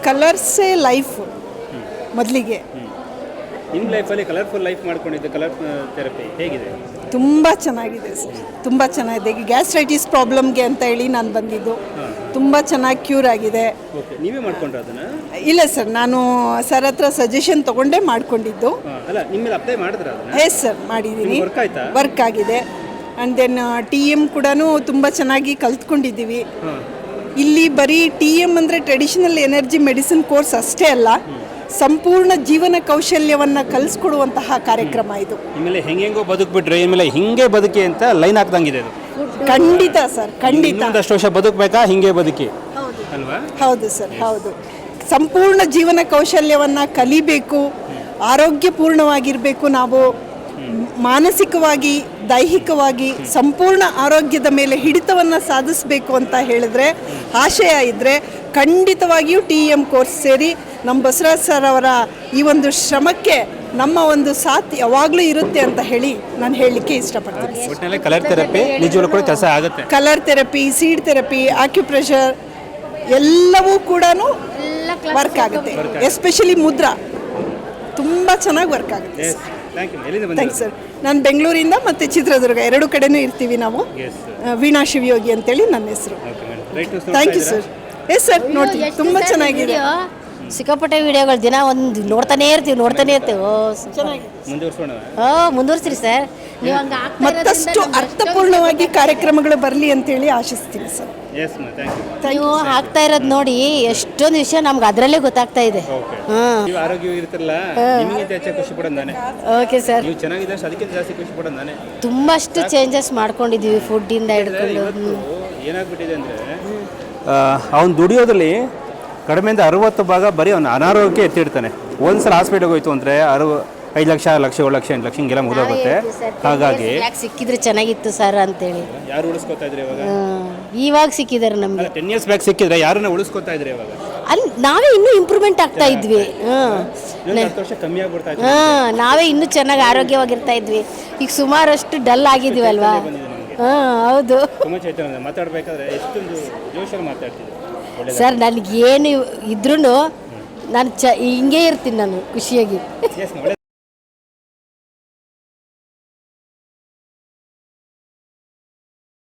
ಕಲರ್ಸೇ life ಮೊದಲಿಗೆ. ನಿಮ್ಮ ಲೈಫಲ್ಲಿ ಕಲರ್ಫುಲ್ ಲೈಫ್ ಮಾಡ್ಕೊಂಡಿದ್ದು ಕಲರ್ ಥೆರಪಿ ಹೇಗಿದೆ? ತುಂಬ ಚೆನ್ನಾಗಿದೆ ಸರ್, ತುಂಬ ಚೆನ್ನಾಗಿದೆ. ಈಗ ಗ್ಯಾಸ್ಟ್ರೈಟಿಸ್ ಪ್ರಾಬ್ಲಮ್ಗೆ ಅಂತ ಹೇಳಿ ನಾನು ಬಂದಿದ್ದು, ತುಂಬ ಚೆನ್ನಾಗಿ ಕ್ಯೂರ್ ಆಗಿದೆ. ಓಕೆ, ನೀವೇ ಮಾಡ್ಕೊಂಡ್ರೆ ಅದನ್ನು? ಇಲ್ಲ ಸರ್, ನಾನು ಸರ್ ಹತ್ರ ಸಜೆಷನ್ ತೊಗೊಂಡೇ ಮಾಡ್ಕೊಂಡಿದ್ದು. ಅಲ್ಲ, ನಿಮ್ಮ ಅಪ್ಲೈ ಮಾಡಿದ್ರೆ ಅದನ್ನು? ಎಸ್ ಸರ್, ಮಾಡಿದ್ದೀನಿ. ವರ್ಕ್ ಆಯ್ತಾ? ವರ್ಕ್ ಆಗಿದೆ. ಆ್ಯಂಡ್ ದೆನ್ TM ಕೂಡ ತುಂಬ ಚೆನ್ನಾಗಿ ಕಲ್ತ್ಕೊಂಡಿದ್ದೀವಿ. ಇಲ್ಲಿ ಬರೀ TM ಅಂದರೆ ಟ್ರೆಡಿಷನಲ್ ಎನರ್ಜಿ ಮೆಡಿಸಿನ್ ಕೋರ್ಸ್ ಅಷ್ಟೇ ಅಲ್ಲ, ಸಂಪೂರ್ಣ ಜೀವನ ಕೌಶಲ್ಯವನ್ನು ಕಲಿಸ್ಕೊಡುವಂತಹ ಕಾರ್ಯಕ್ರಮ ಇದು. ಇನ್ಮೇಲೆ ಹೆಂಗೆಂಗೋ ಬದುಕ್ಬಿಟ್ರೆ ಇನ್ಮೇಲೆ ಹಿಂಗೆ ಬದುಕಿ ಅಂತ ಲೈನ್ ಹಾಕ್ದಂಗಿದೆ ಇದು. ಖಂಡಿತ ಸರ್, ಖಂಡಿತ. ಇನ್ನೊಂದಷ್ಟು ವರ್ಷ ಬದುಕಬೇಕಾ ಹಿಂಗೆ ಬದುಕಿ ಅಲ್ವಾ? ಹೌದು ಸರ್, ಹೌದು. ಸಂಪೂರ್ಣ ಜೀವನ ಕೌಶಲ್ಯವನ್ನು ಕಲಿಬೇಕು, ಆರೋಗ್ಯಪೂರ್ಣವಾಗಿರಬೇಕು. ನಾವು ಮಾನಸಿಕವಾಗಿ, ದೈಹಿಕವಾಗಿ ಸಂಪೂರ್ಣ ಆರೋಗ್ಯದ ಮೇಲೆ ಹಿಡಿತವನ್ನು ಸಾಧಿಸಬೇಕು ಅಂತ ಹೇಳಿದ್ರೆ, ಆಶಯ ಇದ್ದರೆ ಖಂಡಿತವಾಗಿಯೂ TM ಕೋರ್ಸ್ ಸೇರಿ ನಮ್ಮ ಬಸವರಾಜ್ ಸರ್ ಅವರ ಈ ಒಂದು ಶ್ರಮಕ್ಕೆ ನಮ್ಮ ಒಂದು ಸಾಥ್ ಯಾವಾಗಲೂ ಇರುತ್ತೆ ಅಂತ ಹೇಳಿ ನಾನು ಹೇಳಲಿಕ್ಕೆ ಇಷ್ಟಪಡ್ತೀನಿ. ಒಟ್ಟಿನಲ್ಲಿ ಕಲರ್ ಥೆರಪಿ ನಿಜವಾಗ್ಲೂ ಕೂಡ ಕೆಲಸ ಆಗುತ್ತೆ. Colour therapy, seed therapy, acupressure ಎಲ್ಲವೂ ಕೂಡ ವರ್ಕ್ ಆಗುತ್ತೆ. ಎಸ್ಪೆಷಲಿ ಮುದ್ರಾ ತುಂಬ ಚೆನ್ನಾಗಿ ವರ್ಕ್ ಆಗುತ್ತೆ. Thanks sir. ನಾನು ಬೆಂಗಳೂರಿಂದ ಮತ್ತು ಚಿತ್ರದುರ್ಗ ಎರಡು ಕಡೆನೂ ಇರ್ತೀವಿ ನಾವು. ವೀಣಾ ಶಿವಯೋಗಿ ಅಂತೇಳಿ ನನ್ನ ಹೆಸರು. Thank you sir. Yes sir, ನೋಡ್ತೀವಿ, ತುಂಬ ಚೆನ್ನಾಗಿದೆ. ಸಿಕ್ಕಾಪಟ್ಟೆ ವಿಡಿಯೋಗಳು ದಿನ ಒಂದು ನೋಡ್ತಾನೆ ಇರ್ತೀವಿ. ಮುಂದುವರ್ಸ್ರಿ ಸರ್. ನೀವು ಮತ್ತಷ್ಟು ಅರ್ಥಪೂರ್ಣವಾಗಿ ಕಾರ್ಯಕ್ರಮಗಳು ಬರಲಿ ಅಂತೇಳಿ ಆಶಿಸ್ತೀನಿ ಸರ್. ನೀವು ಹಾಕ್ತಾ ಇರೋದು ನೋಡಿ ಎಷ್ಟೊಂದು ವಿಷಯ ನಮ್ಗೆ ಅದರಲ್ಲೇ ಗೊತ್ತಾಗ್ತಾ ಇದೆ. ಓಕೆ ಸರ್, ತುಂಬಷ್ಟು ಚೇಂಜಸ್ ಮಾಡ್ಕೊಂಡಿದ್ದೀವಿ ಫುಡ್ಡಿಂದ ಹಿಡ್ಕೊಂಡು. ಏನಾಗ್ಬಿಟ್ಟಿದೆ ಅಂದರೆ ಅವ್ನು ದುಡಿಯೋದ್ರಲ್ಲಿ ಕಡಿಮೆಯಿಂದ 60 ಭಾಗ ಬರೀ ಅವನು ಅನಾರೋಗ್ಯಕ್ಕೆ ಎತ್ತಿಡ್ತಾನೆ. ಒಂದ್ಸಲ ಹಾಸ್ಪಿಟಲ್ಗೆ ಹೋಯ್ತು ಅಂದರೆ 5 ಲಕ್ಷ, 6 ಲಕ್ಷ, 7 ಲಕ್ಷ, 8 ಲಕ್ಷ ಹಿಂಗೆಲ್ಲ ಮುಗಿದೋಗುತ್ತೆ. ಹಾಗಾಗಿ ಸಿಕ್ಕಿದ್ರೆ ಚೆನ್ನಾಗಿತ್ತು ಸರ್ ಅಂತೇಳಿ. ಯಾರು ಉಳಿಸ್ಕೊತಾ ಇದ್ರೆ ಇವಾಗ ಸಿಕ್ಕಿದ್ದಾರೆ ನಮಗೆ. 10 years ಬ್ಯಾಕ್ ಸಿಕ್ಕಿದ್ರೆ ಯಾರನ್ನ ಉಳಿಸ್ಕೊತಾ ಇದ್ರೆ ಇವಾಗ? ಅಲ್ಲಿ ನಾವೇ ಇನ್ನೂ ಇಂಪ್ರೂವ್ಮೆಂಟ್ ಆಗ್ತಾ ಇದ್ವಿ. ಕಮ್ಮಿ ಆಗ್ಬಿಡ್ತಾ ಇತ್ತು. ನಾವೇ ಇನ್ನೂ ಚೆನ್ನಾಗಿ ಆರೋಗ್ಯವಾಗಿರ್ತಾ ಇದ್ವಿ. ಈಗ ಸುಮಾರಷ್ಟು ಡಲ್ ಆಗಿದ್ವಿ ಅಲ್ವಾ? ಹೌದು. ಮಾತಾಡ್ಬೇಕಾದ್ರೆ ಎಷ್ಟೊಂದು ಜೋಶಲ್ಲಿ ಮಾತಾಡ್ತಿದ್ದೆ ಸರ್. ನನಗೇನು ಇದ್ರೂ ನಾನು ಹಿಂಗೆ ಇರ್ತೀನಿ, ನಾನು ಖುಷಿಯಾಗಿ.